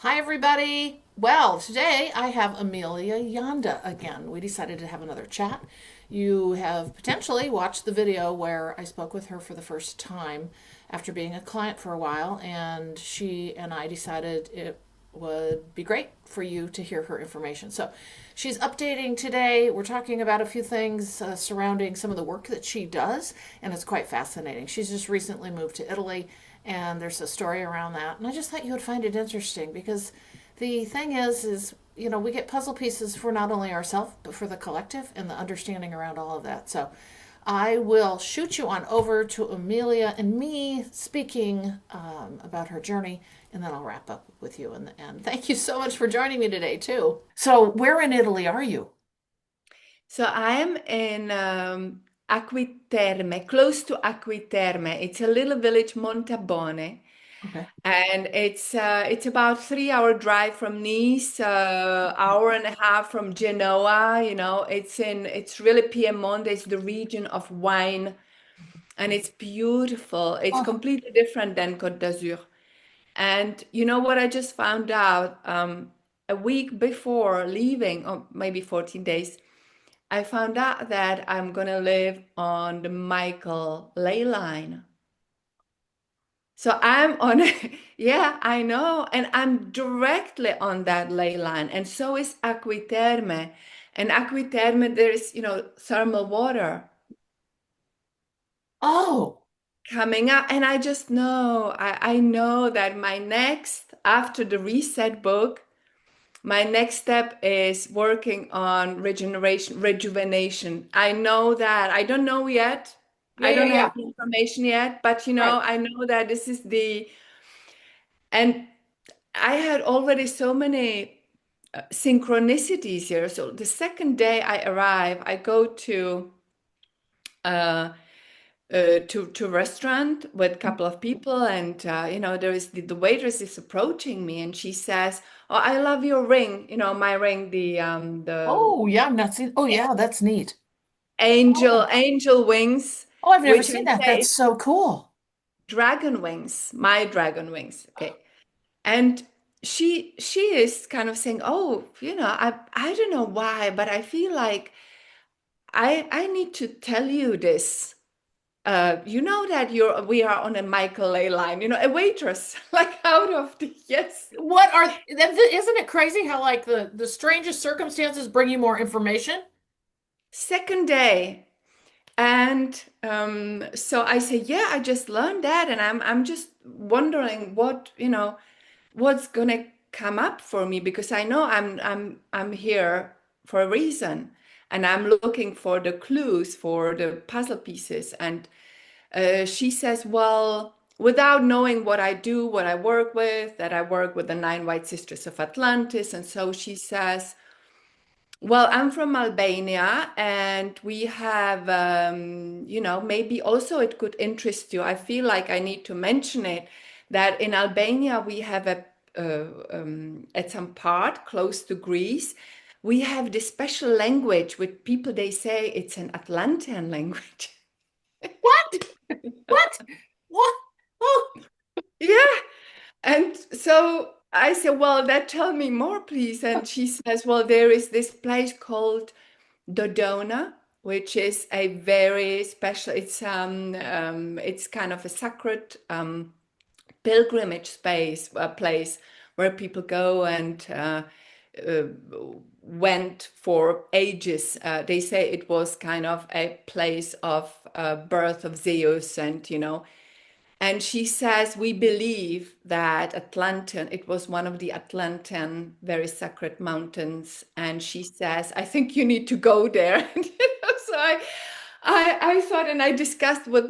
Hi, everybody. Well, today I have Emilie Janda again. We decided to have another chat. You have potentially watched the video where I spoke with her for the first time after being a client for a while, and she and I decided it would be great for you to hear her information. So she's updating today. We're talking about a few things surrounding some of the work that she does, and it's quite fascinating. She's just recently moved to Italy, and there's a story around that. And I just thought you would find it interesting because the thing is we get puzzle pieces for not only ourselves but for the collective and the understanding around all of that. So I will shoot you on over to Amelia and me speaking about her journey, and then I'll wrap up with you in the end. Thank you so much for joining me today, too. So, where in Italy are you? So I'm in Acquiterme, close to Acquiterme. It's a little village, Montabone, Okay. and it's about 3 hour drive from Nice, hour and a half from Genoa. It's really Piemonte. It's the region of wine, and it's beautiful. It's Oh, completely different than Côte d'Azur. And you know what I just found out? A week before leaving, or maybe 14 days. I found out that I'm gonna live on the Michael ley line. So I'm on, yeah, I know, and I'm directly on that ley line, and so is Acquiterme. And Acquiterme, there is, thermal water oh, coming up, and I just know, I know that after the reset book, my next step is working on rejuvenation. I know that. I don't know yet. yeah, I yeah, don't have yeah. the information yet, but Right. I know that this is and I had already so many synchronicities here. So the second day I arrive, I go uh, to a restaurant with a couple of people, and there is the waitress is approaching me, and she says, "Oh, I love your ring. My ring, the Oh, yeah, I'm not seeing. Oh, yeah, that's neat. Oh, angel wings, oh, I've never which I seen that. say That's is so cool. dragon wings, my dragon wings." Okay, and she is kind of saying, "Oh, I don't know why, but I feel like I need to tell you this." You know that we are on a Michael A line, a waitress, like out of the yes. Isn't it crazy how like the strangest circumstances bring you more information? Second day. And so I say, yeah, I just learned that, and I'm just wondering what's gonna come up for me, because I know I'm here for a reason, and I'm looking for the clues for the puzzle pieces. And she says, well, without knowing what I do, what I work with, that I work with the nine White Sisters of Atlantis. And so she says, well, I'm from Albania, and we have, maybe also it could interest you. I feel like I need to mention it, that in Albania we have at some part close to Greece, we have this special language with people, they say it's an Atlantean language. What? What? What? Oh, Yeah. And so I said, well, tell me more, please. And she says, well, there is this place called Dodona, which is a very special, it's kind of a sacred pilgrimage place where people go and uh, went for ages. They say it was kind of a place of birth of Zeus, and she says, we believe that Atlantean, it was one of the Atlantean very sacred mountains. And she says, I think you need to go there. So I thought, and I discussed with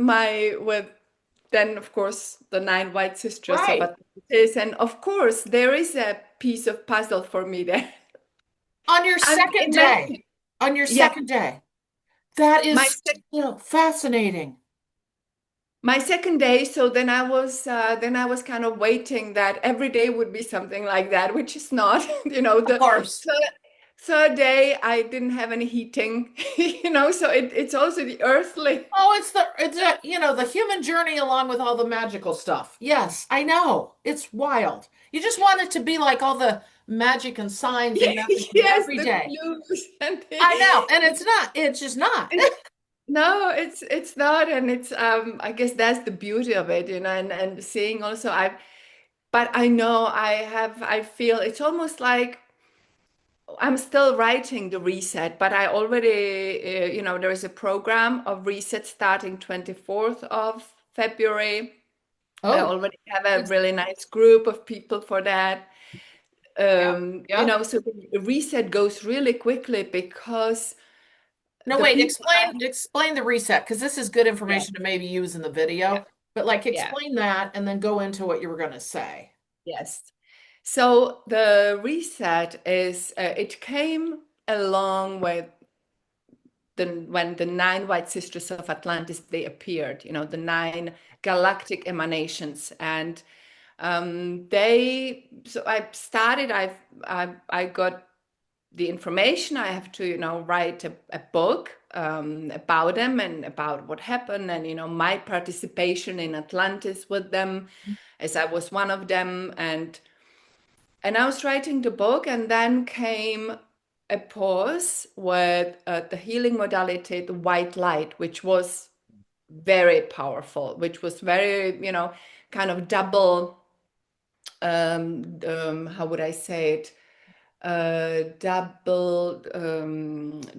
then, of course, the nine White Sisters of right. Atlantis. And of course, there is a piece of puzzle for me there. On your I'm second day. imagining, On your yeah, second day. That my is, fascinating. my second day, so then I was kind of waiting that every day would be something like that, which is not. Of The course. third day I didn't have any heating, so it's also the earthly. Oh, it's the human journey along with all the magical stuff. Yes, I know. It's wild. You just want it to be like all the magic and signs and messages Yes, every the day. clues and I know, and it's not. It's just not. it's no, it's not, and it's I guess that's the beauty of it, and seeing also but I know I feel it's almost like I'm still writing the reset, but I already there is a program of reset starting 24th of February. I Oh, already have a it's, really nice group of people for that. yeah, yeah. So the reset goes really quickly because No, the wait, people explain the reset because this is good yeah, information to maybe use in the yeah, video. But like yeah, explain that and then go into what you were going to say. yes. So the reset is it came along with when the nine White Sisters of Atlantis they appeared, the nine galactic emanations, and they. So I started. I got the information. I have to write a book about them and about what happened, and my participation in Atlantis with them, as I was one of them, and I was writing the book, and then came a pause with the healing modality, the white light, which was very powerful, which was very, kind of double, how would I say it? Double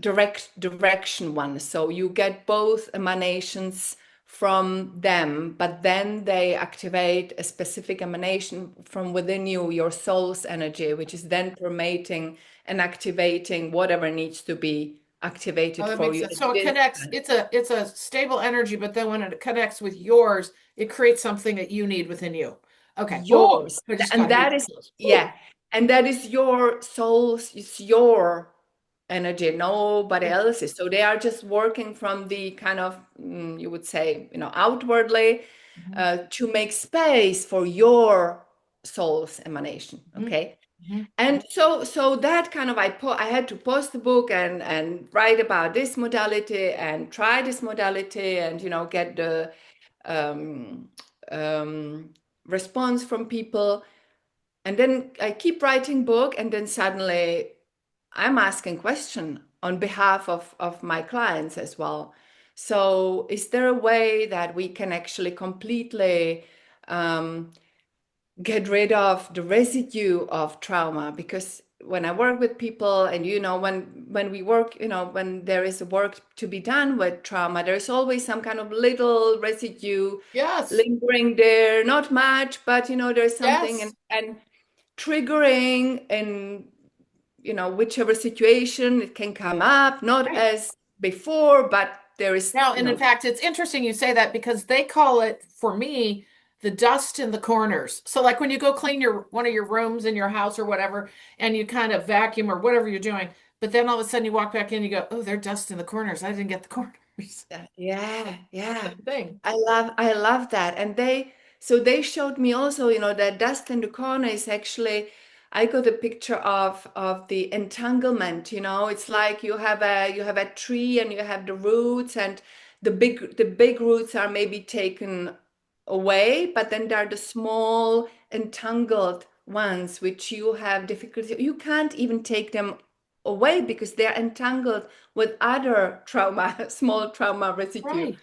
direction one. So you get both emanations from them, but then they activate a specific emanation from within you, your soul's energy, which is then permeating and activating whatever needs to be Oh, activated that for makes you sense. at So it this connects, time. it's a stable energy, but then when it connects with yours, it creates something that you need within you. Okay. Oh, Yours. I just And got that heat. is, yeah. And that is your soul's, it's your energy, nobody Okay. else's. So they are just working from the kind of, you would say, outwardly Mhm, to make space for your soul's emanation. mhm, Okay. mhm. And so that kind of I had to post the book and write about this modality and try this modality and get the um, um, response from people. And then I keep writing book, and then suddenly I'm asking question on behalf of my clients as well. So is there a way that we can actually completely get rid of the residue of trauma? Because when I work with people, and when we work, when there is work to be done with trauma, there's always some kind of little residue Yes. lingering there, not much, but there's something, Yes. and triggering in whichever situation it can come up, not Right. as before, but there is Now, and in fact, it's interesting you say that because they call it, for me, the dust in the corners. So, like when you go clean your one of your rooms in your house or whatever, and you kind of vacuum or whatever you're doing, but then all of a sudden you walk back in, you go, "Oh, there's dust in the corners. I didn't get the corners." yeah, yeah. Same thing. I love that. And they showed me also, that dust in the corner is actually, I got a picture of the entanglement, it's like you have a tree and you have the roots, and the big roots are maybe taken away, but then there are the small entangled ones which you have difficulty. You can't even take them away because they're entangled with other trauma, small trauma residue. Right.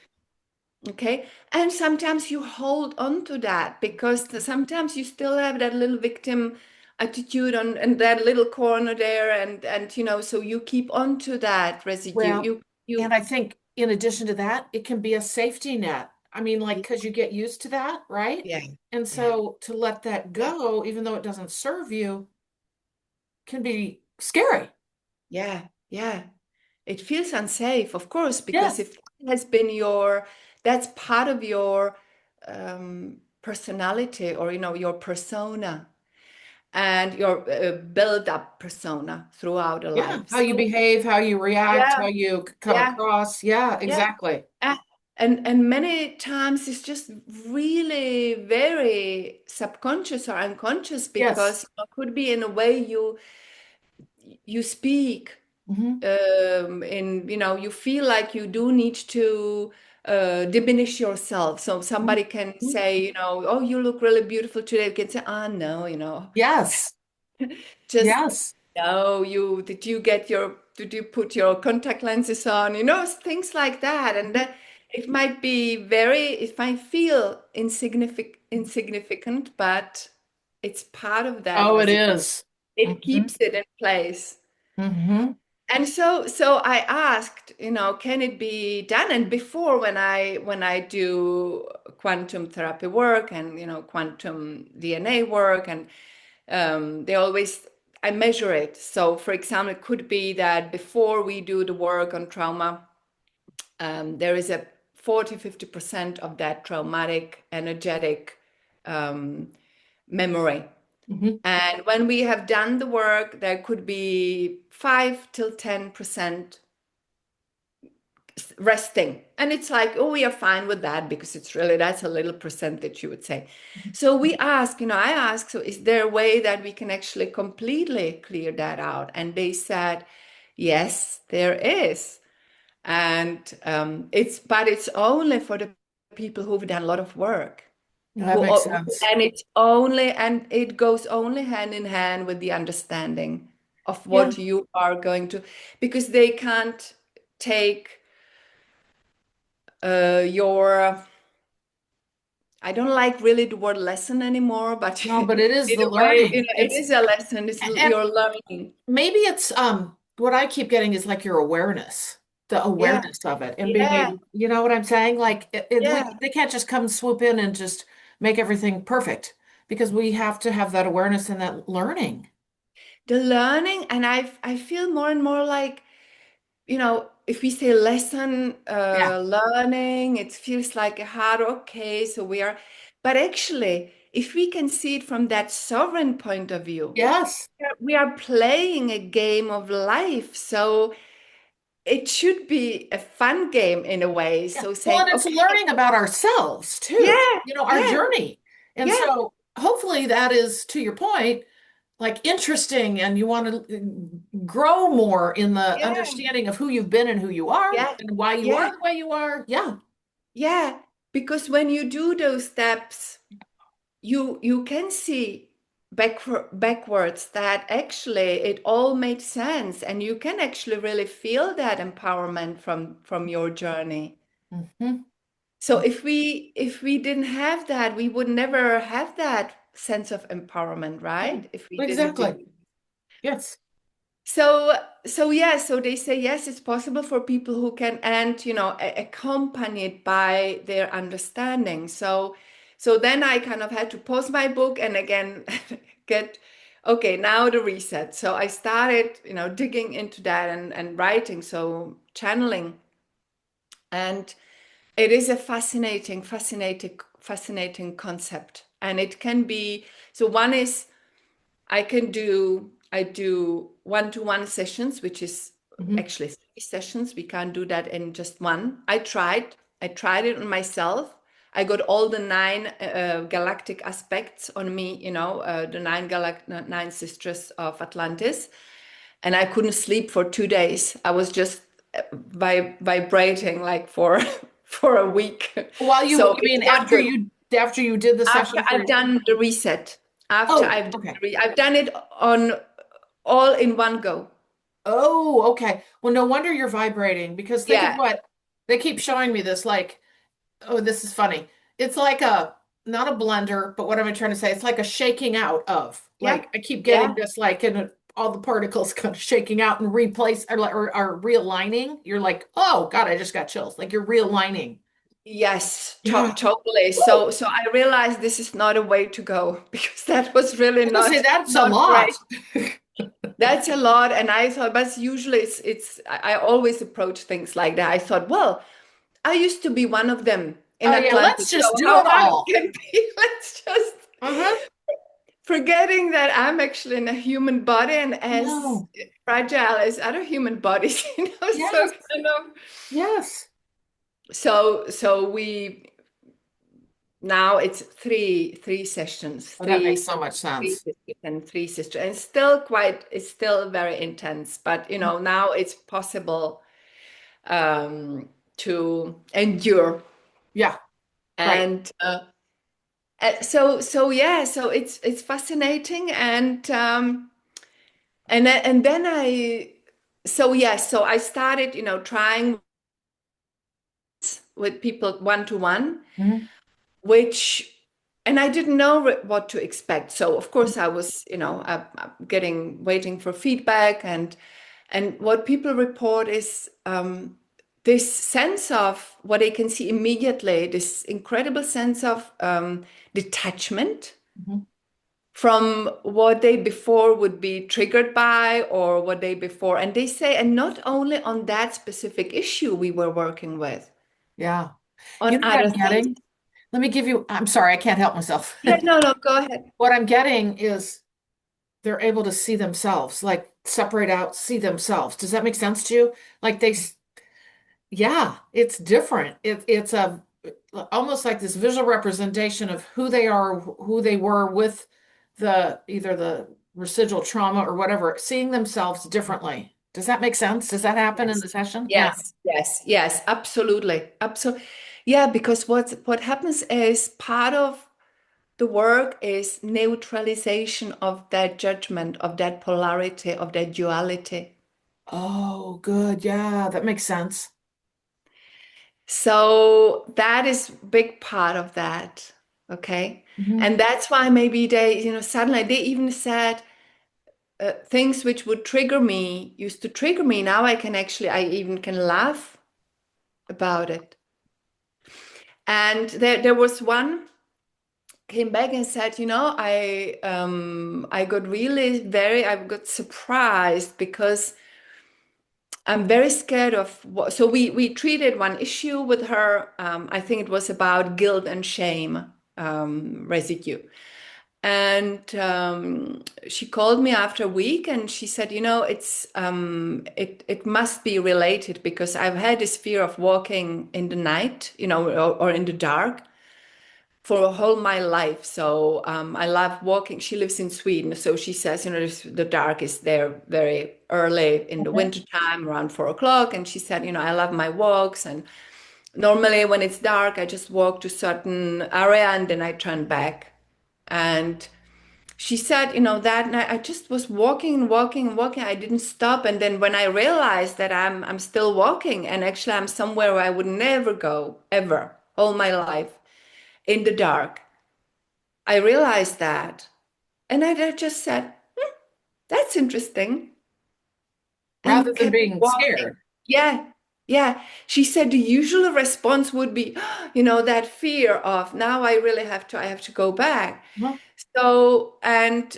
Okay. And sometimes you hold on to that because sometimes you still have that little victim attitude on and that little corner there, and so you keep on to that residue. Well, You and I think in addition to that, it can be a safety net. I mean, like, because you get used to that, right? yeah, And yeah, so to let that yeah, go, even though it doesn't serve you, can be scary. yeah, yeah. It feels unsafe, of course, because Yes. if that has been that's part of your personality, or your persona, and your build-up persona throughout a Yeah. life. How you So behave, how you react, yeah, how you come yeah, across. Yeah, yeah. exactly. Ah, and many times it's just really very subconscious or unconscious, Yes. because it could be in a way you speak Hmm. you feel like you do need to diminish yourself. So somebody can Mhm. say, oh, you look really beautiful today. You can say, ah, no, Yes. just Yes. no, did you put your contact lenses on? Things like that. And that it might feel insignificant, but it's part of that Oh, it residual. is. It Mm-hmm. keeps it in place. Mm-hmm. And so I asked, can it be done? And before, when I do quantum therapy work and quantum DNA work, and they always I measure it. So, for example, it could be that before we do the work on trauma, there is a 40-50% of that traumatic, energetic memory. Mm-hmm. And when we have done the work, there could be 5 till 10% resting. And it's like, oh, we are fine with that because that's a little percentage, you would say. So we ask, I asked, so is there a way that we can actually completely clear that out? And they said, yes, there is. And but it's only for the people who've done a lot of work. That makes sense. And it goes only hand in hand with the understanding of Yeah. what you are going to, because they can't take your, I don't like really the word lesson anymore, but No, but it is in the a way, learning. it It's is a lesson. It's and your learning. maybe it's what I keep getting is like your awareness, the Yeah, awareness of it and being yeah, able, you know what I'm saying? Like yeah. they can't just come swoop in and just make everything perfect because we have to have that awareness and that learning. The learning, and I feel more and more like, if we say lesson, Yeah. learning, it feels like a hard, okay, so but actually, if we can see it from that sovereign point of view, Yes. we are playing a game of life. So it should be a fun game in a way. Yeah. So Well, saying, and it's okay, learning about ourselves too, yeah, you know, our yeah, journey. And yeah, so hopefully that is, to your point, like interesting and you want to grow more in the yeah, understanding of who you've been and who you are yeah, and why you yeah, are the way you are. Yeah. yeah. Because when you do those steps, you can see backwards that actually it all made sense, and you can actually really feel that empowerment from your journey. Hmm. So if we didn't have that, we would never have that sense of empowerment, Yeah, right? If we didn't do. exactly. Yes. So yeah, so they say yes, it's possible for people who can, and accompanied by their understanding. So then I kind of had to pause my book and again get, okay, now the reset. So I started, digging into that and writing, so channeling. And it is a fascinating concept. And it can be, so one is, I do one-to-one sessions, which is Hmm. actually 3 sessions. We can't do that in just one. I tried it on myself. I got all the 9 galactic aspects on me, the nine sisters of Atlantis, and I couldn't sleep for 2 days. I was just vibrating like for for a week. While So you it's mean not good. after you did the After session for I've your, done the reset, after oh, I've done okay. I've done it on all in one go. Oh, okay. Well, no wonder you're vibrating because think of Yeah, what they keep showing me this like, oh, this is funny. It's like a not a blender, but what am I trying to say? It's like a shaking out of. yeah, Like I keep getting yeah. this like and all the particles kind of shaking out and replace or are realigning. You're like, oh God, I just got chills. Like you're realigning. Yes, Yeah. totally. Woo! So I realized this is not a way to go because that was really I was gonna say not that's a not lot. great. That's a lot, and I thought, but usually I always approach things like that. I thought, well, I used to be one of them in Oh yeah, Atlantis, let's so just do how it hard all. can be? Let's just Uh-huh. forgetting that I'm actually in a human body and as No. fragile as other human bodies, so Yes. kind of Yes. so we now it's three sessions, Oh, that makes so much three sense. sisters and 3 sisters, and it's still very intense, but now it's possible, um to endure. Yeah. Right. And so yeah, so it's fascinating, and then so yeah, so I started, trying with people one to one, Mhm. which, and I didn't know what to expect. So of course I was, waiting for feedback, and what people report is this sense of what they can see immediately, this incredible sense of detachment Mhm. from what they before would be triggered by, or what they before. And they say, and not only on that specific issue we were working with, Yeah. You on know what other I'm things. getting? Let me give you, I'm sorry, I can't help myself. Yeah, no, no, go ahead. What I'm getting is they're able to see themselves, like separate out, see themselves. Does that make sense to you? Like yeah, it's different. It's a almost like this visual representation of who they are, who they were with either the residual trauma or whatever, seeing themselves differently. Does that make sense? Does that happen in Yes, the session? Yeah. yes, yes, yes, absolutely. Absolutely. Yeah, because what happens is part of the work is neutralization of that judgment, of that polarity, of that duality. Oh, good. Yeah, that makes sense. So that is big part of that. Okay. Mhm. And that's why maybe they, suddenly they even said things which would trigger me, used to trigger me. Now I even can laugh about it. And there was one came back and said, I got surprised because I'm very scared of what. So we treated one issue with her. I think it was about guilt and shame residue. And she called me after a week and she said, it must be related because I've had this fear of walking in the night, or in the dark for a whole my life. So I love walking. She lives in Sweden, so she says, the dark is there very early in the Mhm. winter time, around 4 o'clock. And she said, I love my walks, and normally when it's dark, I just walk to certain area and then I turn back. And she said, that night I just was walking and walking and walking. I didn't stop. And then when I realized that I'm still walking, and actually I'm somewhere where I would never go ever, all my life, in the dark, I realized that. And I just said, that's interesting. Rather And than kept being walking. scared. Yeah. Yeah. She said the usual response would be, that fear of now I have to go back. Well, So, and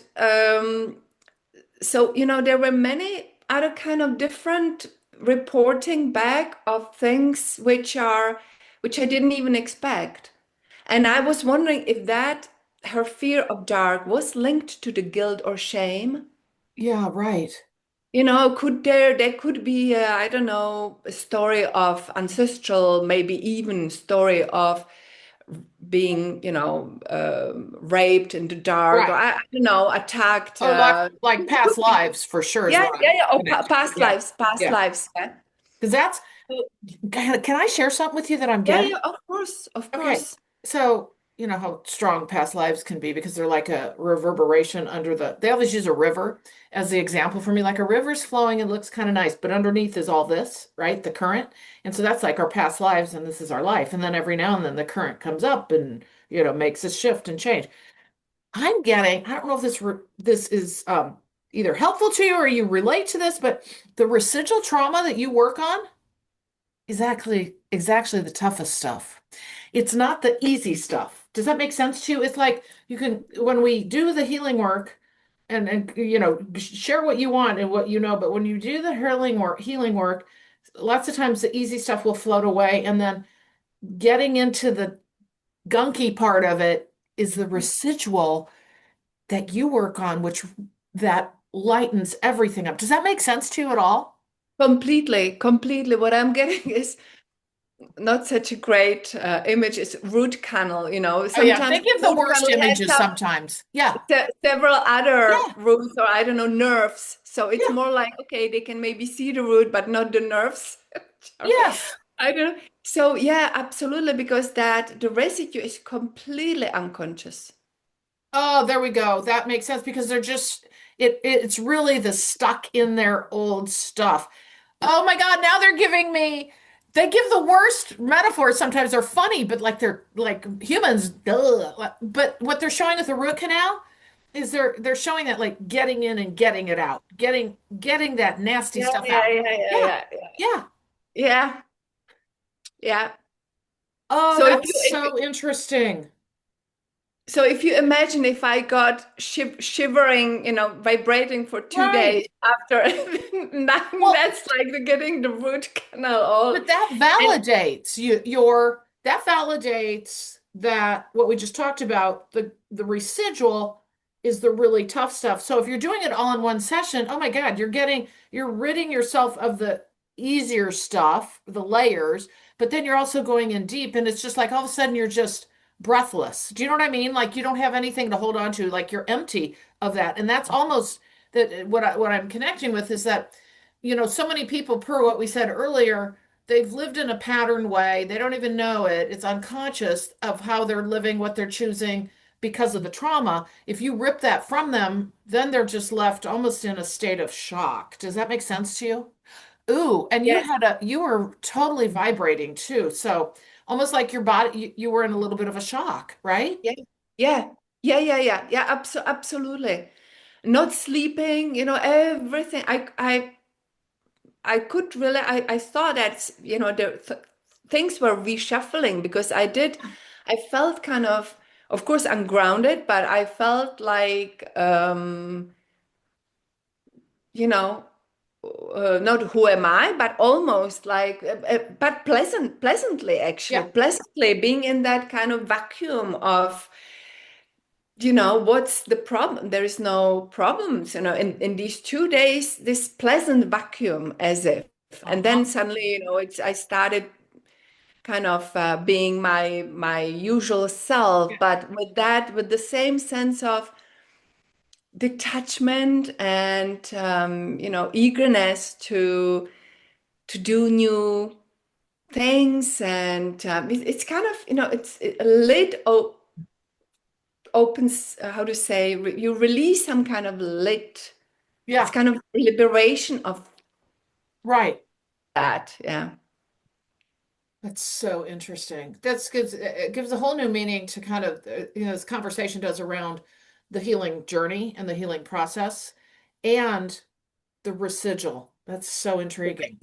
so, there were many other kind of different reporting back of things which I didn't even expect. And I was wondering if that her fear of dark was linked to the guilt or shame. yeah, right. Could there could be I don't know, a story of ancestral, maybe even story of being, raped in the dark, or Right. I don't know, attacked. Or like past Could be. lives for sure is Yeah, what yeah, I'm yeah. Or connecting to. past Yeah. lives, past Yeah. lives. Yeah. Because that's, So, can I share something with you that I'm yeah, getting? yeah. Of course, of Okay. course. So, you know how strong past lives can be because they're like a reverberation under they always use a river as the example for me. Like a river's flowing and looks kind of nice, but underneath is all this, right? The current. And so that's like our past lives and this is our life. And then every now and then the current comes up and, makes a shift and change. I'm getting, I don't know if this is either helpful to you or you relate to this, but the residual trauma that you work on is actually the toughest stuff. It's not the easy stuff. Does that make sense to you? It's like you can when we do the healing work and share what you want and what you know, but when you do the healing work, lots of times the easy stuff will float away and then getting into the gunky part of it is the residual that you work on, which that lightens everything up. Does that make sense to you at all? Completely, completely. What I'm getting is not such a great image is root canal. Oh yeah, Sometimes they give the root worst canal has images sometimes. Yeah. several other Yeah. roots, or I don't know, nerves. So it's Yeah. more like, okay, they can maybe see the root, but not the nerves. Yes. I don't know. So yeah, absolutely, because that the residue is completely unconscious. Oh, there we go. That makes sense because they're just it's really the stuck in their old stuff. Oh my God, now they're giving me they give the worst metaphors. Sometimes they're funny, but like they're like humans, duh. But what they're showing with the root canal is they're showing that like getting in and getting it out, getting that nasty Yeah, stuff yeah, out. yeah, yeah, Yeah, yeah, yeah. yeah. Yeah, yeah. Oh, So that's so interesting. if you imagine if I got shivering, vibrating for two Right. days after, Well, that's like the getting the root canal all. but that And validates that validates that what we just talked about, the residual is the really tough stuff. So if you're doing it all in one session, oh my God, you're ridding yourself of the easier stuff, the layers, but then you're also going in deep and it's just like all of a sudden you're just breathless. Do you know what I mean? Like you don't have anything to hold on to, like you're empty of that. And that's almost that what I'm connecting with is that so many people, per what we said earlier, they've lived in a pattern way. They don't even know it. It's unconscious of how they're living, what they're choosing because of the trauma. If you rip that from them, then they're just left almost in a state of shock. Does that make sense to you? Ooh, and yes, you were totally vibrating too. So almost like your body, you were in a little bit of a shock, right? yeah, yeah, yeah, absolutely. Not sleeping, everything. I could really, I thought that, the things were reshuffling because I felt of course, ungrounded, but I felt like, you know, not who am I, but almost like, but pleasantly, actually, Yeah. pleasantly being in that kind of vacuum of, what's the problem? There is no problems, in these 2 days, this pleasant vacuum as if. And Uh-huh. then suddenly, I started kind of being my usual self, but with the same sense of detachment and eagerness to do new things, and it's kind of it's a lid opens, how to say, you release some kind of lid. It's Yeah, kind of liberation of right. that. Yeah. That's so interesting. That's gives it gives a whole new meaning to kind of this conversation does around the healing journey and the healing process and the residual. That's so intriguing.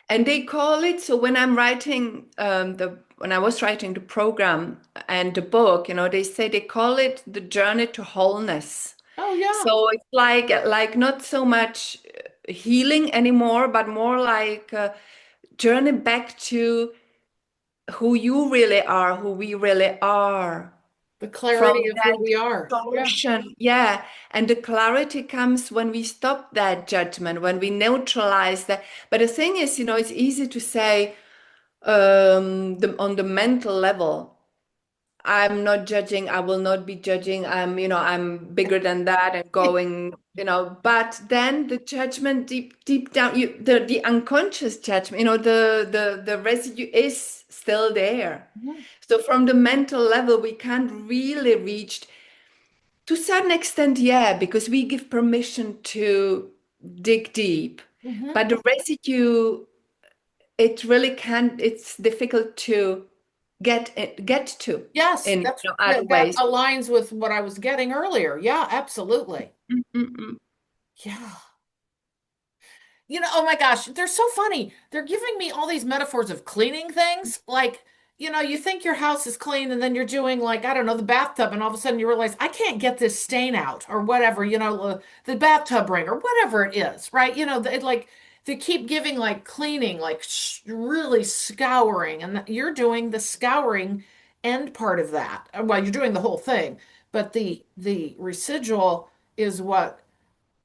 And they call it, so when I'm writing the when I was writing the program and the book, they say they call it the journey to wholeness. Oh yeah. So it's like not so much healing anymore, but more like a journey back to who you really are, who we really are. The From clarity of who that we are. Yeah. distortion, yeah. And the clarity comes when we stop that judgment, when we neutralize that. But the thing is, it's easy to say, on the mental level, I'm not judging, I will not be judging, I'm bigger than that and going, but then the judgment deep down, the unconscious judgment, the residue is still there. Mhm. So from the mental level, we can't really reach, to a certain extent, yeah, because we give permission to dig deep. Mhm. But the residue, it really can't, it's difficult to get to Yes, in that's other that ways. aligns with what I was getting earlier. Yeah, absolutely. Mm-mm-mm. Yeah. Oh my gosh, they're so funny. They're giving me all these metaphors of cleaning things. Like, you think your house is clean and then you're doing like, I don't know, the bathtub, and all of a sudden you realize I can't get this stain out or whatever, the bathtub ring or whatever it is, right? Like they keep giving like cleaning, like really scouring, and you're doing the scouring end part of that. Well, you're doing the whole thing, but the residual is what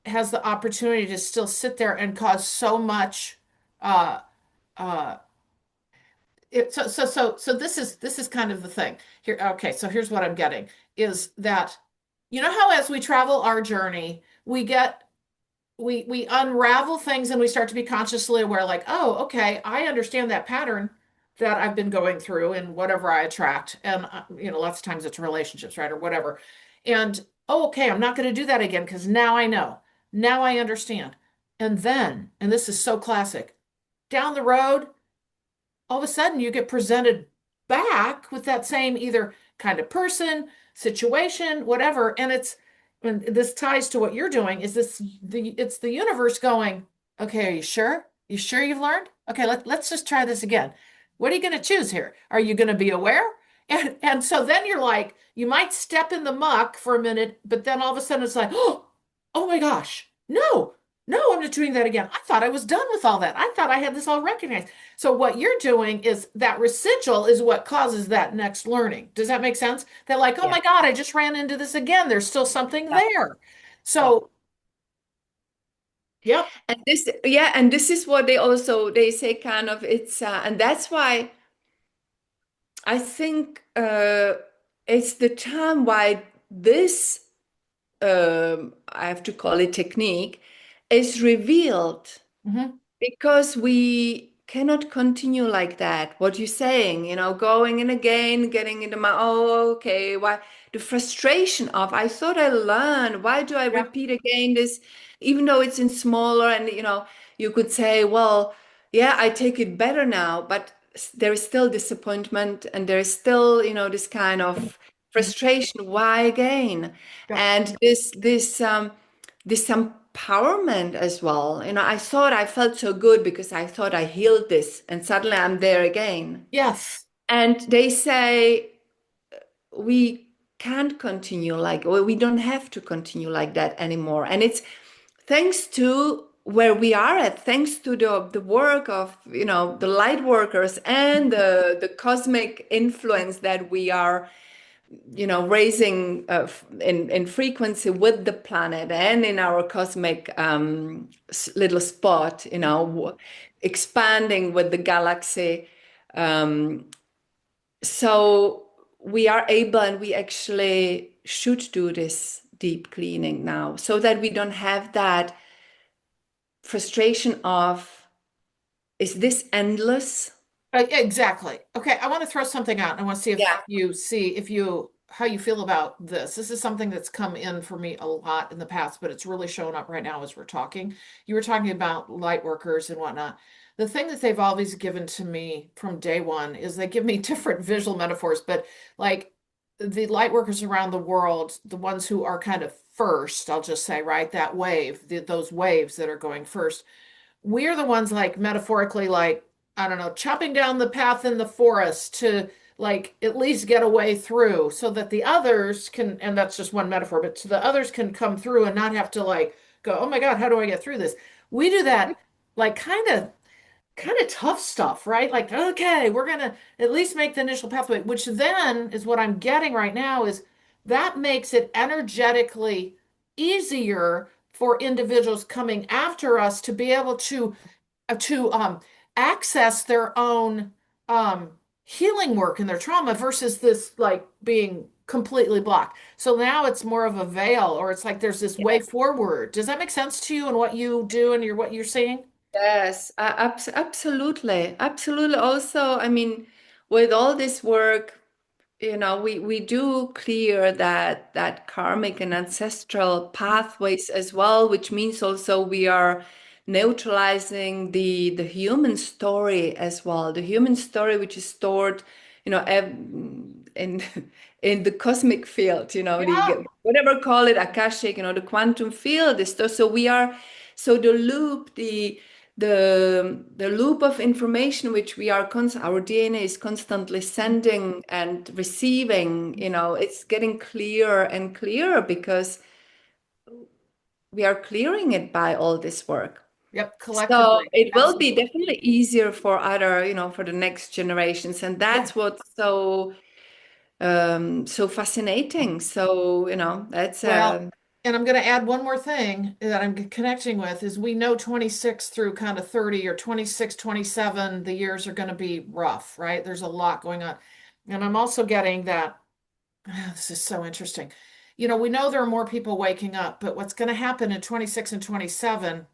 has the opportunity to still sit there and cause so much uh uh so this is kind of the thing here. Okay, so here's what I'm getting is that how as we travel our journey we unravel things and we start to be consciously aware, like, oh, okay, I understand that pattern. that I've been going through and whatever I attract. And, lots of times it's relationships, right? Or whatever. And, oh, okay, I'm not going to do that again because now I know. Now I understand. And then, and this is so classic, down the road, all of a sudden you get presented back with that same either kind of person, situation, whatever. And this ties to what you're doing, is it's the universe going, okay, are you sure? You sure you've learned? Okay, let's just try this again. What are you going to choose here? Are you going to be aware? And so then you're like, you might step in the muck for a minute, but then all of a sudden it's like, oh my gosh, no, no, I'm not doing that again. I thought I was done with all that. I thought I had this all recognized. So what you're doing is that residual is what causes that next learning. Does that make sense? That like, oh Yeah. my God, I just ran into this again. There's still something Yeah. there. Yeah. So, yep. And this, yeah, and this is what they say kind of it's and that's why I think it's the time why this I have to call it technique is revealed Hmm. because we cannot continue like that. What you're saying, going in again, getting into my, oh, okay, why the frustration of, I thought I learned, why do I Yeah. repeat again this, even though it's in smaller and, you could say, well, yeah, I take it better now, but there is still disappointment and there is still, this kind of Mhm. frustration. Why again? Yep. And this empowerment as well. I thought I felt so good because I thought I healed this, and suddenly I'm there again. Yes. And they say we can't continue like, or we don't have to continue like that anymore. And it's thanks to where we are at, thanks to the work of the light workers and the cosmic influence that we are raising in frequency with the planet and in our cosmic little spot, expanding with the galaxy. Um, so we are able and we actually should do this deep cleaning now so that we don't have that frustration of, is this endless? Exactly. Okay, I want to throw something out. I want to see Yeah. if you how you feel about this. This is something that's come in for me a lot in the past, but it's really showing up right now as we're talking. You were talking about light workers and whatnot. The thing that they've always given to me from day one is they give me different visual metaphors, but like the light workers around the world, the ones who are kind of first, I'll just say, right, that wave, those waves that are going first, we're the ones like metaphorically like, I don't know, chopping down the path in the forest to like at least get a way through so that the others can, and that's just one metaphor, but so the others can come through and not have to like go, oh my God, how do I get through this? We do that like kind of tough stuff, right? Like, okay, we're gonna at least make the initial pathway, which then is what I'm getting right now is that makes it energetically easier for individuals coming after us to be able to access their own um healing work in their trauma versus this like being completely blocked. So now it's more of a veil, or it's like there's this way forward. Does that make sense to you and what you do and what you're seeing? Yes, absolutely. Absolutely. Also, I mean, with all this work, we do clear that karmic and ancestral pathways as well, which means also we are neutralizing the human story as well, the human story which is stored, in in the cosmic field, Yeah. whatever call it, akashic, the quantum field is so we are, so the loop, the loop of information which we are our DNA is constantly sending and receiving, it's getting clearer and clearer because we are clearing it by all this work. Yep, So collectively. it will be Absolutely. definitely easier for other, for the next generations. And Yeah. that's what's so fascinating. So, that's Well, and I'm going to add one more thing that I'm connecting with is we know 26 through kind of 30 or 26, 27, the years are going to be rough, right? There's a lot going on. And I'm also getting that this is so interesting. We know there are more people waking up, but what's going to happen in 26 and 27,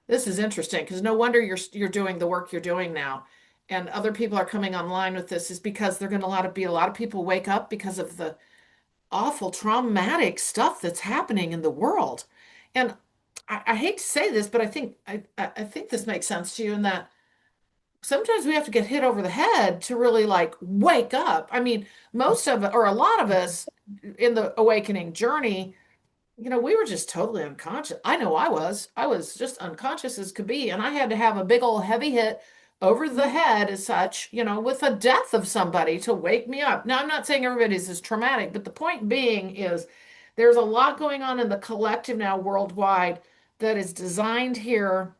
this is interesting because no wonder you're doing the work you're doing now. and other people are coming online with this is because they're going to be a lot of people wake up because of the awful traumatic stuff that's happening in the world. And I hate to say this, but I think this makes sense to you in that sometimes we have to get hit over the head to really like wake up. I mean, most of or a lot of us in the awakening journey, we were just totally unconscious. I know I was. I was just unconscious as could be. And I had to have a big old heavy hit over the head as such, with a death of somebody to wake me up. Now, I'm not saying everybody's as traumatic, but the point being is there's a lot going on in the collective now worldwide that is designed here.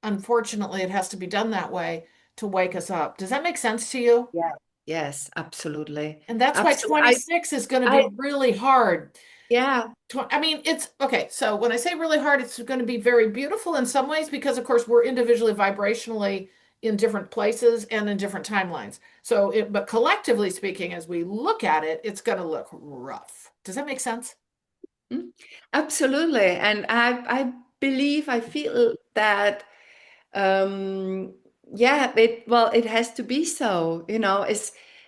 Unfortunately, it has to be done that way to wake us up. Does that make sense to you? Yeah. Yes, absolutely. And that's why Absolutely. 26 is going to be I, really hard. yeah. I mean, it's okay. So when I say really hard, it's going to be very beautiful in some ways because, of course, we're individually vibrationally in different places and in different timelines. But collectively speaking, as we look at it, it's going to look rough. Does that make sense? Mm, absolutely. And I believe, I feel that, um, yeah, it has to be so,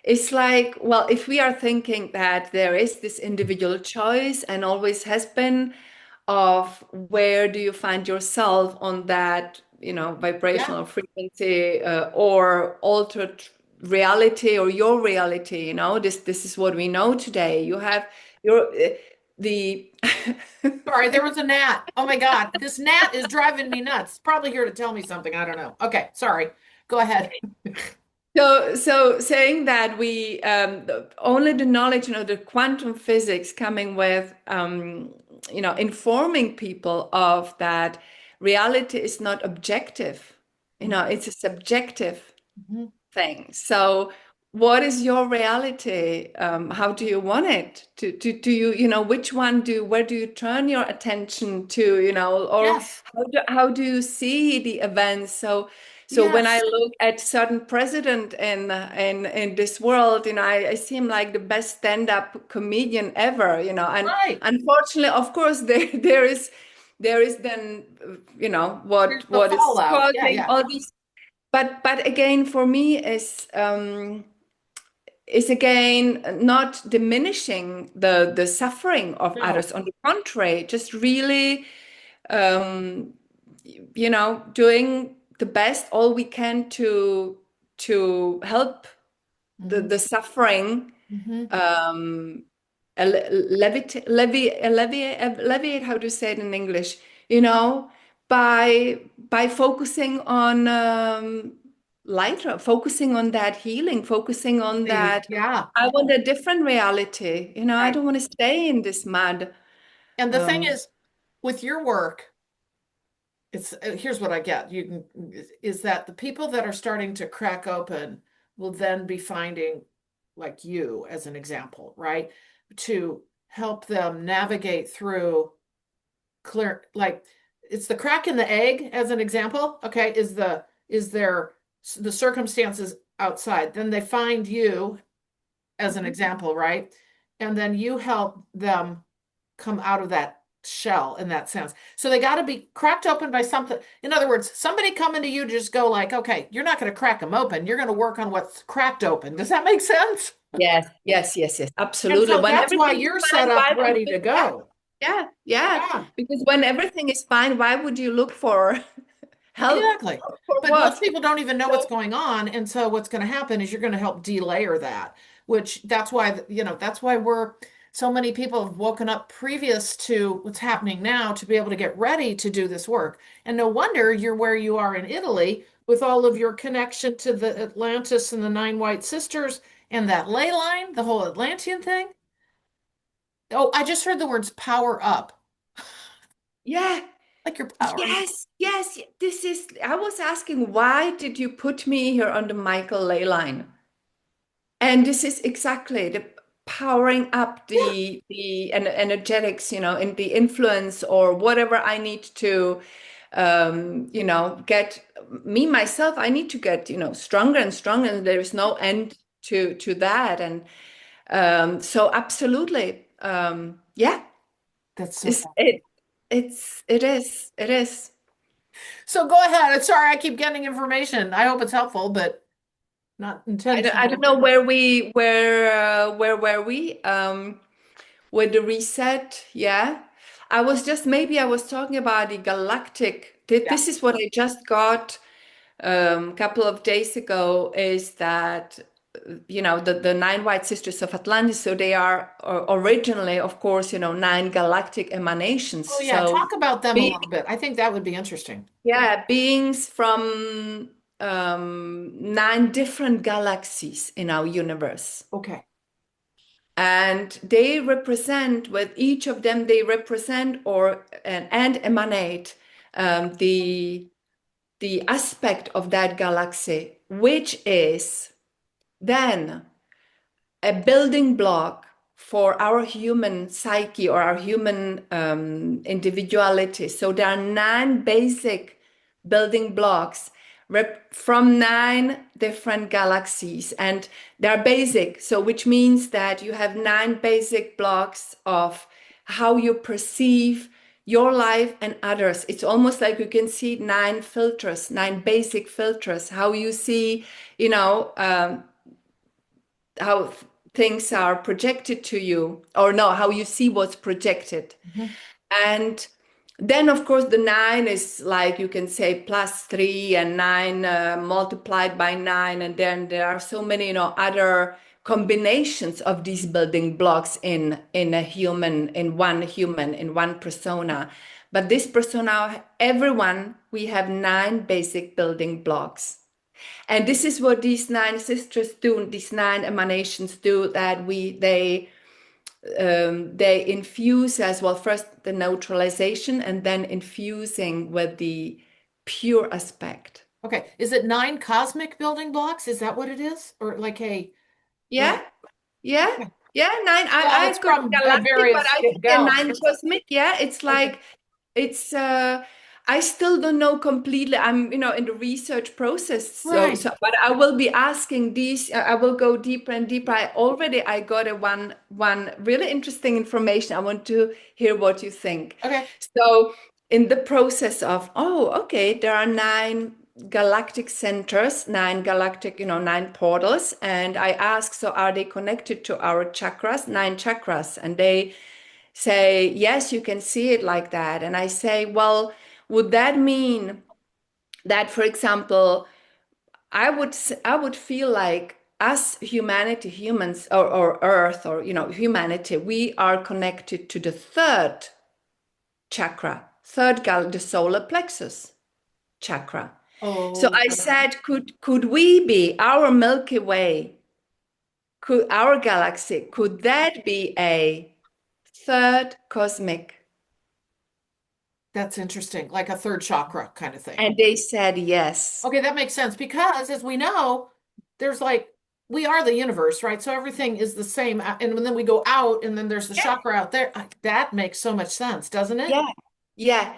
it's like, well, if we are thinking that there is this individual choice and always has been of where do you find yourself on that, Yeah, vibrational frequency, or altered reality, or your reality, this is what we know today. You have your the sorry, there was a gnat. Oh my God, this gnat is driving me nuts. Probably here to tell me something. I don't know. Okay, sorry. Go ahead. so saying that we, only the knowledge, the quantum physics coming with, informing people of that reality is not objective, it's a subjective Mhm. thing. So what is your reality? How do you want it to you, which one where do you turn your attention to, or Yes, how do you see the events? So when I yes, look at certain president in this world, I see him like the best stand-up comedian ever, and right. unfortunately, of course, there is then, Here's the what is fallout. Yeah, causing yeah. all these. But again, for me, is again not diminishing the suffering of No. others. On the contrary, just really, um, doing the best all we can to help Hmm. the suffering, Hmm. um, alleviate, how to say it in English, you know, by focusing on, lighter, focusing on that healing, focusing on that. Yeah, I want a different reality, I right. don't want to stay in this mud. And the thing Um, is, with your work, it's here's what I get. You can is that the people that are starting to crack open will then be finding like you as an example, right? To help them navigate through clear like it's the crack in the egg as an example. Okay, is there the circumstances outside. Then they find you as an mhm. example, right? And then you help them come out of that shell in that sense. So they got to be cracked open by something. In other words, somebody coming to you to just go like, okay, you're not going to crack them open. You're going to work on what's cracked open. Does that make sense? Yes, yes, yes, yes, And absolutely. so When that's why everything is you're set fine, up why would ready you? to Yeah, go. yeah, yeah. Yeah, Because when everything is fine, why would you look for help? exactly. For But most what? people don't even know what's So, going on. And so what's going to happen is you're going to help delayer that, which that's why, that's why so many people have woken up previous to what's happening now to be able to get ready to do this work. And no wonder you're where you are in Italy with all of your connection to the Atlantis and the nine White Sisters and that ley line, the whole Atlantean thing. Oh, I just heard the words power up. yeah, Like you're powering. yes, yes. I was asking, why did you put me here on the Michael Ley line? And this is exactly the powering up Yeah, the energetics, and the influence or whatever I need to, get me myself. I need to get, stronger and stronger, and there is no end to that. And, so absolutely, yeah, that's so it's fascinating. it it is. So go ahead. Sorry, I keep getting information. I hope it's helpful, but Not I don't intentional. know where were we with the reset. Yeah, I was just maybe I was talking about the galactic. Yeah. This is what I just got a couple of days ago. Is that the nine White Sisters of Atlantis? So they are originally, of course, nine galactic emanations. Oh yeah, So talk about them a be, little bit. I think that would be interesting. yeah, beings from nine different galaxies in our universe. Okay. And they represent, with each of them, they represent and emanate the aspect of that galaxy, which is then a building block for our human psyche or our human individuality. So there are nine basic building blocks from nine different galaxies, and they're basic. So which means that you have nine basic blocks of how you perceive your life and others. It's almost like you can see nine filters, nine basic filters, how you see, how things are projected to you, or no, how you see what's projected. Mhm. And then, of course, the nine is like you can say +3 and nine multiplied by nine. And then there are so many, other combinations of these building blocks in a human, in one persona. But this persona, everyone, we have nine basic building blocks. And this is what these nine sisters do, these nine emanations do, that they infuse as well, first the neutralization and then infusing with the pure aspect. Okay. Is it nine cosmic building blocks? Is that what it is? Or like a Yeah, like yeah, okay. yeah, nine. Well, I it's could from galactic, but various I think a nine galaxies. cosmic. Yeah, it's Okay. like it's I still don't know completely. I'm, in the research process. So Right. but I will be asking these, I will go deeper and deeper. I got a one really interesting information. I want to hear what you think. Okay. So in the process of, oh, okay, there are nine galactic centers, nine galactic, nine portals. And I ask, so are they connected to our chakras, nine chakras? And they say, yes, you can see it like that. And I say, well, would that mean that, for example, I would feel like us humanity, humans, or Earth, or humanity, we are connected to the third chakra, the solar plexus chakra. So Oh, I said, could we be our Milky Way, could our galaxy, could that be a third cosmic? that's interesting. Like a third chakra kind of thing. And they said yes. Okay, that makes sense because as we know, there's like we are the universe, right? So everything is the same. And then we go out and then there's the Yeah, chakra out there. That makes so much sense, doesn't it? yeah, yeah.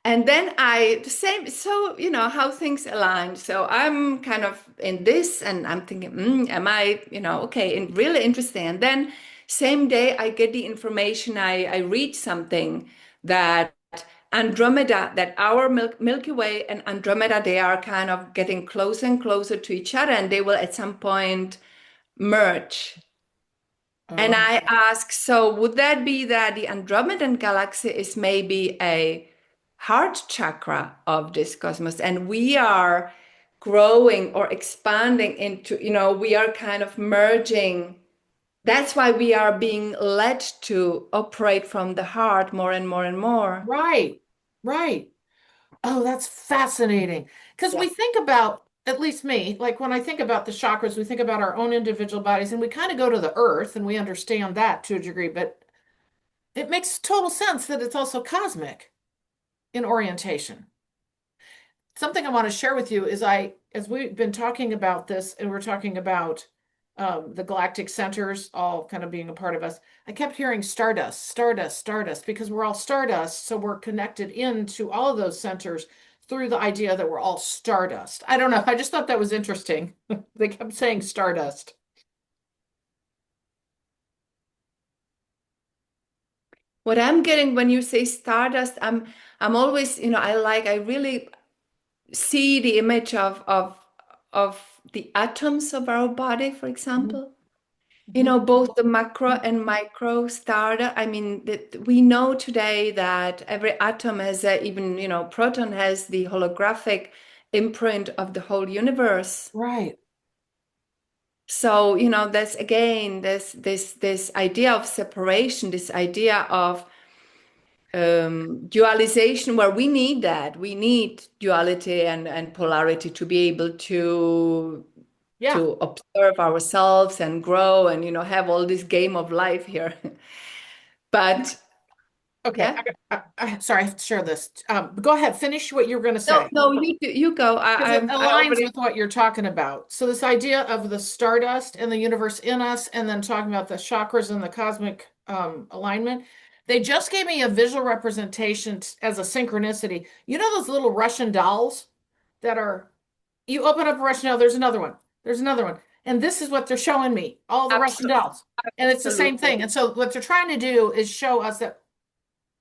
And then the same, so, how things align. So I'm kind of in this and I'm thinking, am I, okay, and really interesting. And then same day I get the information, I read something that Andromeda, that our Milky Way and Andromeda, they are kind of getting closer and closer to each other, and they will at some point merge. And Oh, I ask, so would that be that the Andromedan galaxy is maybe a heart chakra of this cosmos, and we are growing or expanding into, we are kind of merging. That's why we are being led to operate from the heart more and more and more. right, right. Oh, that's fascinating. Because Yeah. we think about, at least me, like when I think about the chakras, we think about our own individual bodies and we kind of go to the earth and we understand that to a degree, but it makes total sense that it's also cosmic in orientation. Something I want to share with you is as we've been talking about this and we're talking about the galactic centers all kind of being a part of us, I kept hearing stardust, stardust, stardust, because we're all stardust. So we're connected into all of those centers through the idea that we're all stardust. I don't know. I just thought that was interesting. They kept saying stardust. What I'm getting when you say stardust, I'm always, I really see the image of of the atoms of our body, for Mhm. example. You Mhm. know, both the macro and micro starter. I mean, that we know today that every atom has a, even, you know, proton has the holographic imprint of the whole universe. Right. So, you know, that's again this idea of separation, this idea of dualization, where we need that. We need duality and polarity to be able Yeah. to observe ourselves and grow and, you know, have all this game of life here. But Okay. yeah, Sorry, I have to share this. Go ahead. Finish what you were going to no, say. no, you go. Because it I aligns already with what you're talking about. So this idea of the stardust and the universe in us, and then talking about the chakras and the cosmic alignment, they just gave me a visual representation as a synchronicity. You know those little Russian dolls that are, you open up a Russian doll, there's another one, there's another one. And this is what they're showing me, all the Russian absolutely, dolls. And it's the same absolutely. thing. And so what they're trying to do is show us that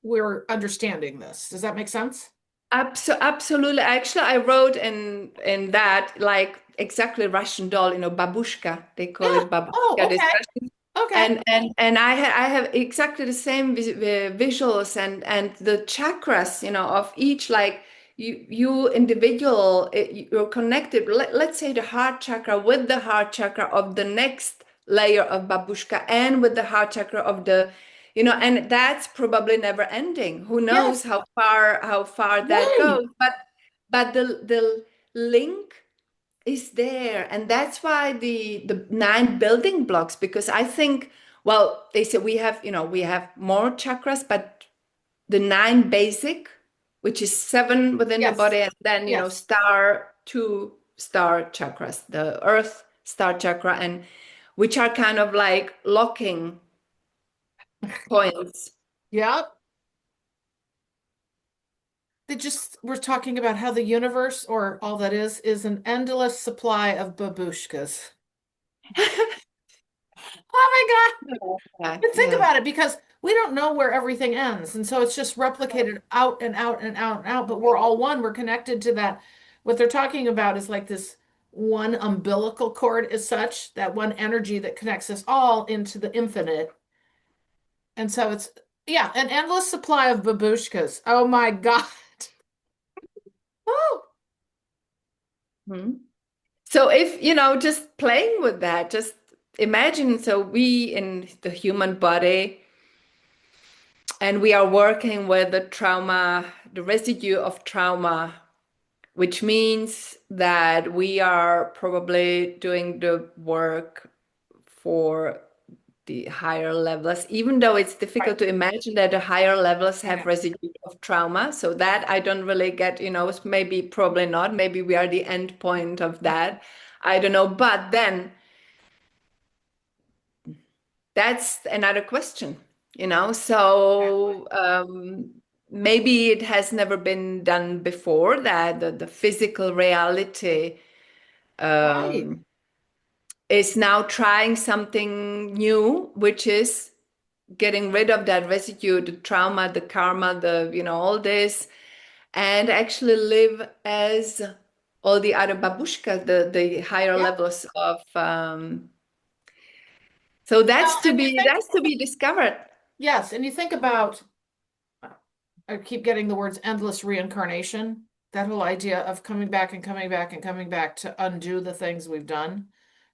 we're understanding this. Does that make sense? Absolutely. Actually, I wrote in that like exactly Russian doll, you know, babushka. They call Yeah. it babushka. Oh, This okay. Russian, Okay. and I have exactly the same visuals and the chakras, you know, of each like you individual. You're connected. Let's say the heart chakra with the heart chakra of the next layer of babushka and with the heart chakra of the, you know, and that's probably never ending. Who knows Yes. how far that Right. goes? But the link is there, and that's why the nine building blocks. Because I think, well, they say we have, you know, we have more chakras, but the nine basic, which is seven within the Yes. body, and then, you know, Yes. star two star chakras, the earth star chakra, and which are kind of like locking points. Yep. They just we're talking about how the universe, or all that is an endless supply of babushkas. Oh my God. Yeah, But think yeah. about it, because we don't know where everything ends. And so it's just replicated out and out and out and out, but we're all one. We're connected to that. What they're talking about is like this one umbilical cord, is such that one energy that connects us all into the infinite. And so it's, yeah, an endless supply of babushkas. Oh my God. Oh, Mhm. So if, you know, just playing with that, just imagine, so we in the human body, and we are working with the trauma, the residue of trauma, which means that we are probably doing the work for the higher levels, even though it's right. difficult to imagine that the higher levels have Okay. residue of trauma. So that I don't really get, you know, maybe probably not. Maybe we are the end point of that. I don't know. But then that's another question, you know. Exactly. So maybe it has never been done before, that the physical reality Right. um, is now trying something new, which is getting rid of that residue, the trauma, the karma, the, you know, all this, and actually live as all the other babushkas, the higher Yep. levels of so Well, and you think, that's to be discovered. yes, and you think about, I keep getting the words endless reincarnation, that whole idea of coming back and coming back and coming back to undo the things we've done,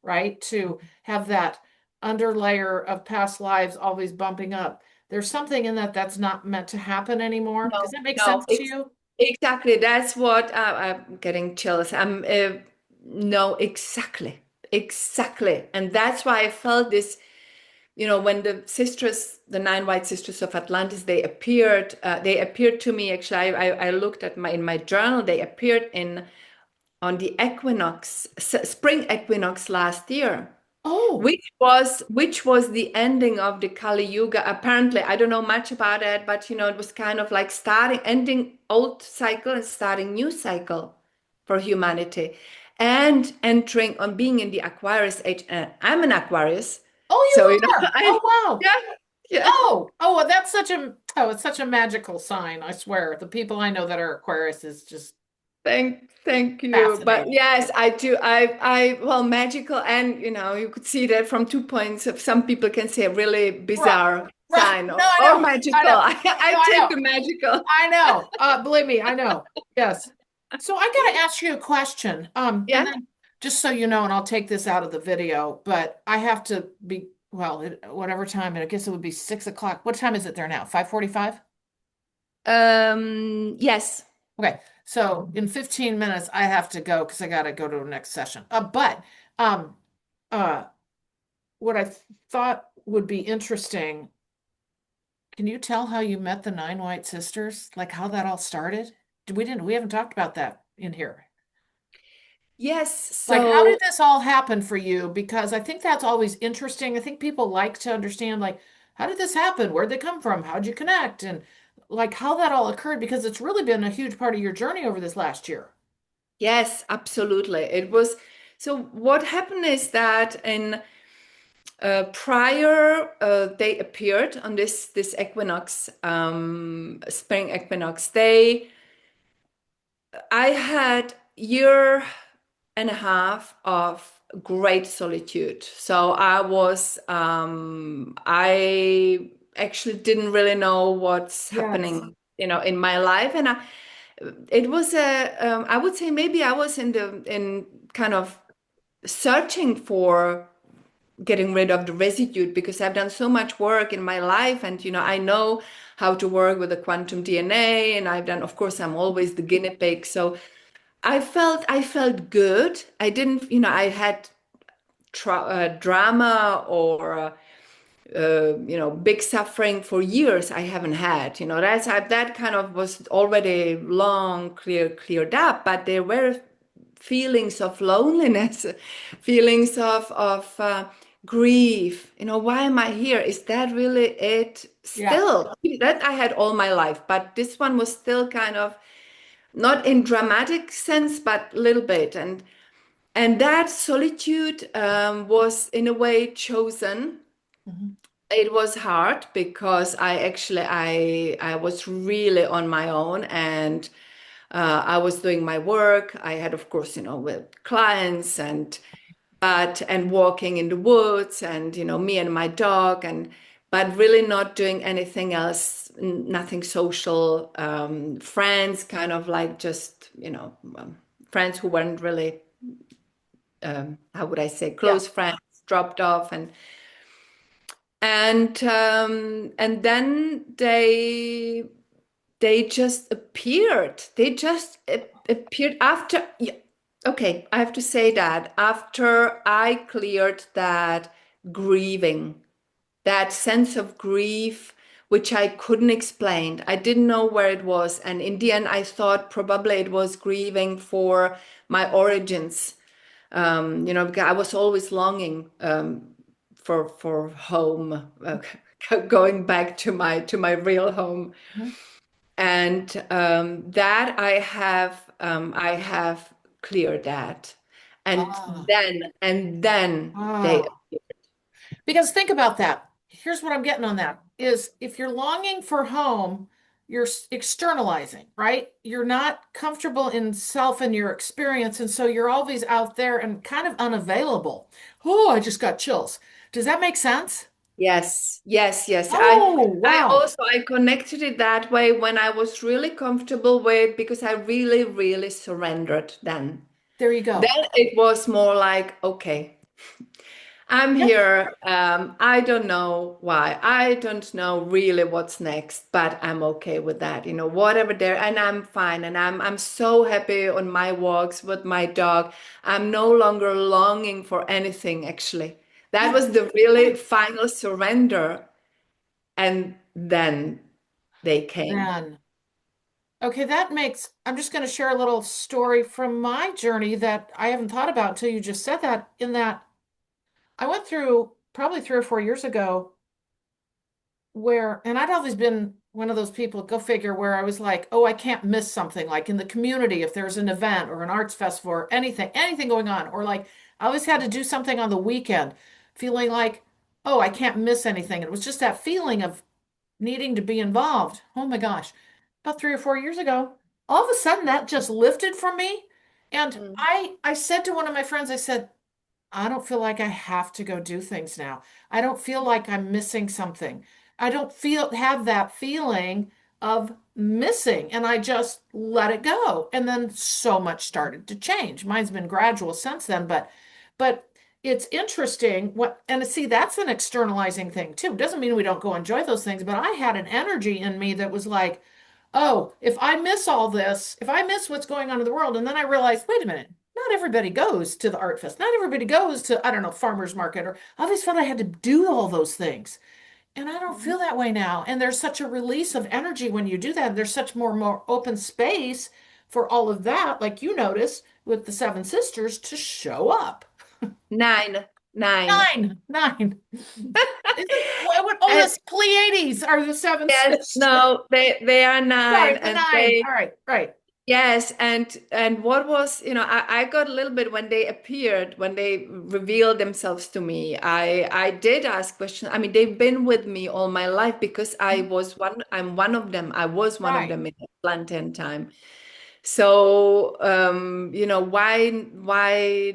right? To have that underlayer of past lives always bumping up. There's something in that that's not meant to happen anymore. No, Does that make no, sense to you? exactly. That's what I'm getting chills. No, exactly, exactly, and that's why I felt this. You know, when the sisters, the nine White Sisters of Atlantis, they appeared to me. Actually, I looked at my in my journal. They appeared in on the equinox, spring equinox last year, Oh, which was the ending of the Kali Yuga. Apparently, I don't know much about it, but you know, it was kind of like starting, ending old cycle and starting new cycle for humanity, and entering on being in the Aquarius age. And I'm an Aquarius, so oh, you know, you are. Oh, wow. yeah, yeah. Well, it's such a magical sign, I swear. The people I know that are Aquarius is just Thank you. But Fascinating. yes, I do. Well, magical, and you could see that from 2 points of some people can say a really Right. bizarre Right. sign No, I or know. I magical. know. I No, I take know. the magical. I know. Believe me, I know. Yes. So I got to ask you a question. And Yeah. then just so you know, and I'll take this out of the video, but I have to be, well, whatever time, and I guess it would be 6 o'clock. What time is it there now? 5:45? Yes. Okay. So in 15 minutes, I have to go because I got to go to the next session. But um, uh, what I thought would be interesting, can you tell how you met the nine White Sisters? Like how that all started? We haven't talked about that in here. Yes. Like, how did So this all happen for you? Because I think that's always interesting. I think people like to understand, like, how did this happen? Where'd they come from? How'd you connect? And like how that all occurred, because it's really been a huge part of your journey over this last year. yes, absolutely. It was. So what happened is that in prior they appeared on this equinox, spring equinox. I had year and a half of great solitude. So I actually didn't really know what's Yes. happening, in my life. And it was I would say maybe I was in kind of searching for getting rid of the residue because I've done so much work in my life, and I know how to work with the quantum DNA, and I've done, of course, I'm always the guinea pig. So I felt good. I didn't, I had drama or big suffering for years. I haven't had. That kind of was already long cleared up, but there were feelings of loneliness, feelings of grief. Why am I here? Is that really it? Yeah. Still, that I had all my life, but this one was still kind of not in dramatic sense, but a little bit. And that solitude was in a way chosen. Mhm. It was hard because I was really on my own, and I was doing my work. I had, of course, with clients and walking in the woods, and me and my dog, and but really not doing anything else, nothing social. Friends, kind of like just friends who weren't really, how would I say, Yeah. close friends, dropped off. And then they just appeared. They just appeared after. Yeah, okay, I have to say that after I cleared that grieving, that sense of grief, which I couldn't explain. I didn't know where it was. And in the end, I thought probably it was grieving for my origins. Because I was always longing for home, going back to my real home. Mhm. And that I have cleared that. And Ah. then they. Ah. Because think about that. Here's what I'm getting on that is if you're longing for home, you're externalizing, right? You're not comfortable in self and your experience. And so you're always out there and kind of unavailable. Oh, I just got chills. Does that make sense? Yes, yes, yes. I Oh, I wow. also I connected it that way when I was really comfortable with, because I really, really surrendered then. There you go. Then it was more like, okay, I'm Yep. here. I don't know why. I don't know really what's next, but I'm okay with that. Whatever there, and I'm fine. And I'm so happy on my walks with my dog. I'm no longer longing for anything, actually. That Yeah. was the really final surrender. And then they came. Then, okay, I'm just going to share a little story from my journey that I haven't thought about until you just said that, in that I went through probably 3 or 4 years ago and I'd always been one of those people, go figure, where I was like, oh, I can't miss something, like in the community, if there's an event or an arts festival or anything going on, or like I always had to do something on the weekend, feeling like, oh, I can't miss anything. It was just that feeling of needing to be involved. Oh my gosh. About 3 or 4 years ago. all of a sudden that just lifted from me. And Mm. I said to one of my friends, I said, I don't feel like I have to go do things now. I don't feel like I'm missing something. I don't feel have that feeling of missing. And I just let it go. And then so much started to change. Mine's been gradual since then, but it's interesting what and see that's an externalizing thing too. Doesn't mean we don't go enjoy those things, but I had an energy in me that was like, oh, if I miss all this, if I miss what's going on in the world, and then I realized, wait a minute, not everybody goes to the art fest. Not everybody goes to, I don't know, farmer's market, or I always felt I had to do all those things. And I don't Mhm. feel that way now. And there's such a release of energy when you do that. There's such more open space for all of that, like you notice with the Seven Sisters, to show up. Nine, nine. Nine. Isn't what oh And the Pleiades are the Seven yes, Sisters. no, they are nine, Sorry, the and nine. they All right, right. yes, and what was, I got a little bit when they appeared, when they revealed themselves to me. I did ask questions. I mean, they've been with me all my life because I'm one of them. I was one of Right. them in Atlantean time. So, why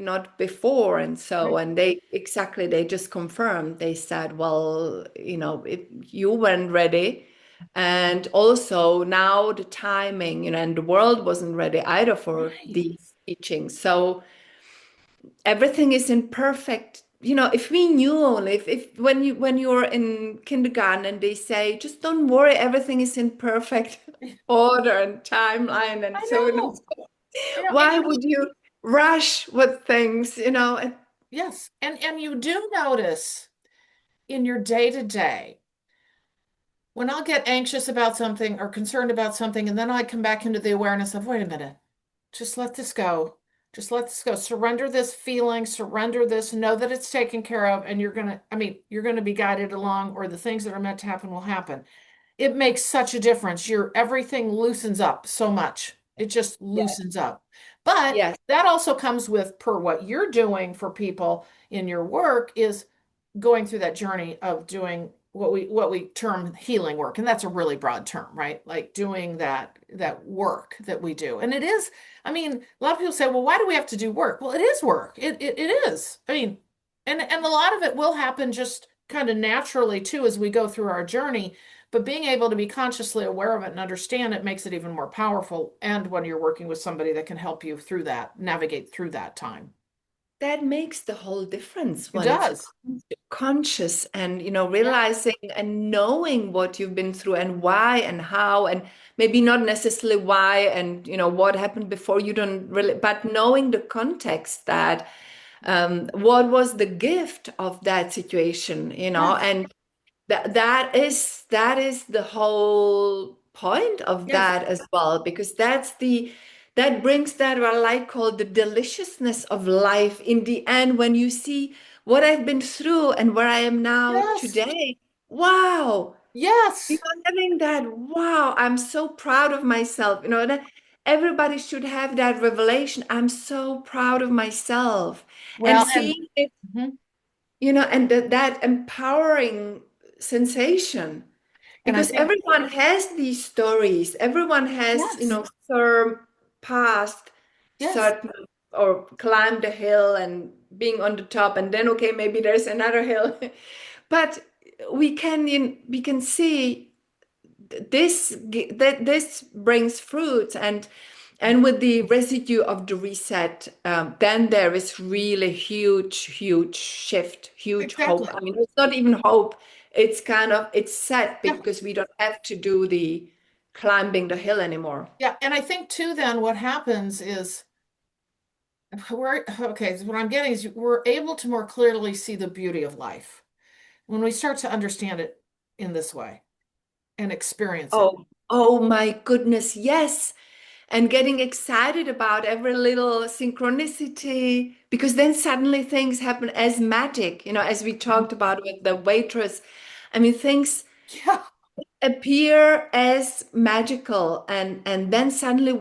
not before? And so, Right. and they just confirmed. They said, well, you weren't ready. And also now the timing, and the world wasn't ready either for Right. these teachings. So everything is in perfect, if we knew only, if when you're in kindergarten and they say, just don't worry, everything is in perfect order and timeline and I so on. know. I know. And Why you would you rush with things, yes. And you do notice in your day to day when I'll get anxious about something or concerned about something, and then I come back into the awareness of, wait a minute, just let this go. Just let this go. Surrender this feeling, surrender this, know that it's taken care of, and you're gonna be guided along, or the things that are meant to happen will happen. It makes such a difference. Your everything loosens up so much. It just Yeah. loosens up. But Yes, that also comes with, per what you're doing for people in your work, is going through that journey of doing what we term healing work, and that's a really broad term, right? Like doing that work that we do. And it is, I mean, a lot of people say, well, why do we have to do work? Well, it is work. It is, I mean, and a lot of it will happen just kind of naturally too as we go through our journey, but being able to be consciously aware of it and understand it makes it even more powerful. And when you're working with somebody that can help you through that, navigate through that time. that makes the whole difference It when it's does. conscious and Yeah. realizing and knowing what you've been through and why and how, and maybe not necessarily why and what happened before, you don't really, but knowing the context, that what was the gift of that situation, Yes. and that is the whole point of Yes. that as well, because that brings that what I like called the deliciousness of life in the end, when you see what I've been through and where I am now Yes. today. Wow. Yes. Having that, wow, I'm so proud of myself. That everybody should have that revelation. I'm so proud of myself. And Well, and seeing it, mhm. and that empowering sensation, And I because think everyone has these stories, everyone has yes. surpassed Yes. certain, or climbed a hill and being on the top, and then okay, maybe there's another hill. But we can see that this brings fruits, and with the residue of the reset, then there is really huge shift, huge hope. Exactly. I mean, it's not even hope, it's kind of, it's set, Yeah. because we don't have to do the climbing the hill anymore. Yeah. And I think too, then what happens is we're okay. So what I'm getting is we're able to more clearly see the beauty of life when we start to understand it in this way and experience it. Oh my goodness, yes. And getting excited about every little synchronicity, because then suddenly things happen as magic, as we Mhm. talked about with the waitress. I mean, things Yeah. appear as magical, and then suddenly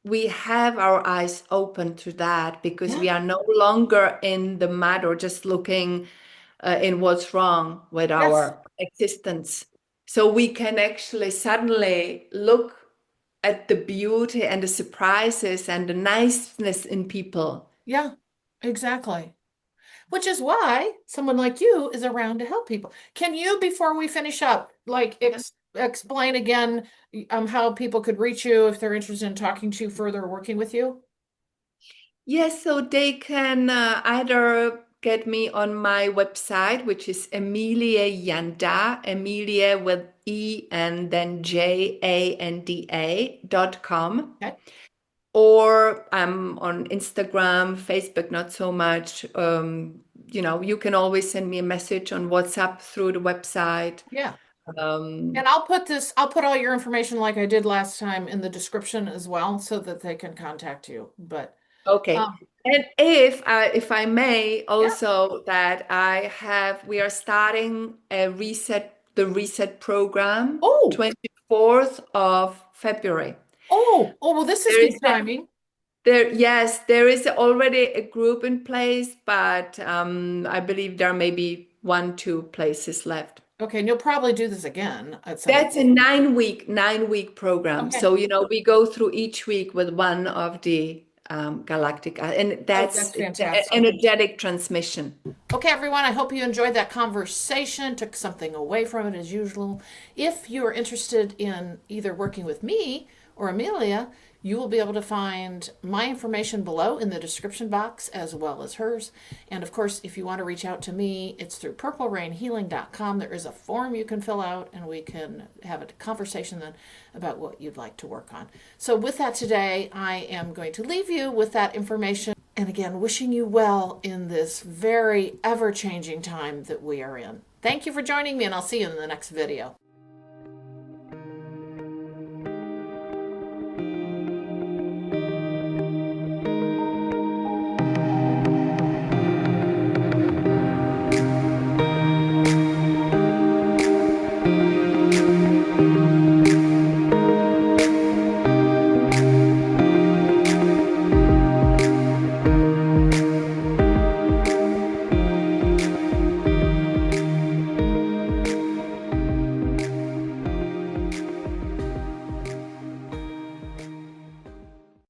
we have our eyes open to that, because Yeah. we are no longer in the mud, or just looking in what's wrong with Yes. our existence. So we can actually suddenly look at the beauty and the surprises and the niceness in people. Yeah, exactly. Which is why someone like you is around to help people. Can you, before we finish up, like explain again how people could reach you if they're interested in talking to you further or working with you? Yes, so they can either get me on my website, which is Emilie Janda, Emilie with E and then JANDA.com. Okay. Or I'm on Instagram, Facebook, not so much. You can always send me a message on WhatsApp through the website. Yeah. Um, And I'll put all your information like I did last time in the description as well so that they can contact you. But okay. um, And if I may yeah. also that we are starting the reset program, Oh, 24th of February. well, this is There good is timing. Yes, there is already a group in place, but I believe there may be one, two places left. Okay, and you'll probably do this again at some That's a point. 9-week program. Okay. So, we go through each week with one of the galactic, and Oh, that's that's the fantastic. energetic transmission. Okay, everyone, I hope you enjoyed that conversation, took something away from it as usual. If you are interested in either working with me or Amelia, you will be able to find my information below in the description box as well as hers. And of course, if you want to reach out to me, it's through purplerainhealing.com. There is a form you can fill out and we can have a conversation then about what you'd like to work on. So with that today, I am going to leave you with that information. And again, wishing you well in this very ever changing time that we are in. Thank you for joining me, and I'll see you in the next video.